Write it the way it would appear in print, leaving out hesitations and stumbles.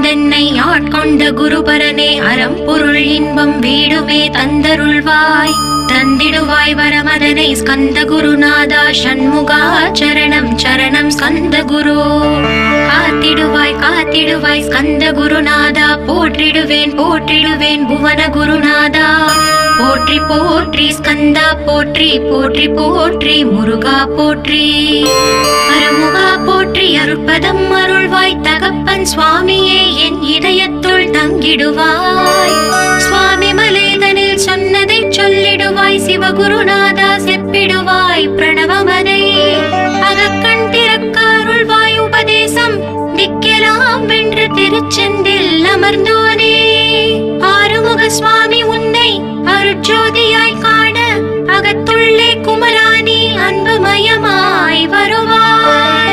வந்தென்னை ஆட்கொண்ட குருபரனே அறம் பொருள் இன்பம் வீடுமே தந்தருள்வாய் தந்திடுவாய் வரமதனை ஸ்கந்த குருநாதா ஷண்முகா சரணம் சரணம் ஸ்கந்த குரு காத்திடுவாய் காத்திடுவாய் ஸ்கந்த குருநாதா போற்றிடுவேன் போற்றிடுவேன் புவன குருநாதா போற்றி போற்றி ஸ்கந்தா போற்றி போற்றி போற்றி முருகா போற்றி அருமுகா போற்றி அருட்பதம் அருள்வாய் தகப்பன் சுவாமியே என் இதயத்துள் தங்கிடுவாய் சுவாமி மலேதனில் சொன்னதை சொல்லிடுவாய் சிவகுருநாதா செப்பிடுவாய் பிரணவமதை அகக்கண் திறக்க அருள்வாய் உபதேசம் திக்கெல்லாம் வென்று திருச்செந்தில் அமர்ந்தோனே ஆறுமுக சுவாமி உன்னை அருட்ஜோதியாய் காண அகத்துள்ளே குமராணி அன்புமயமாய் வருவாய்.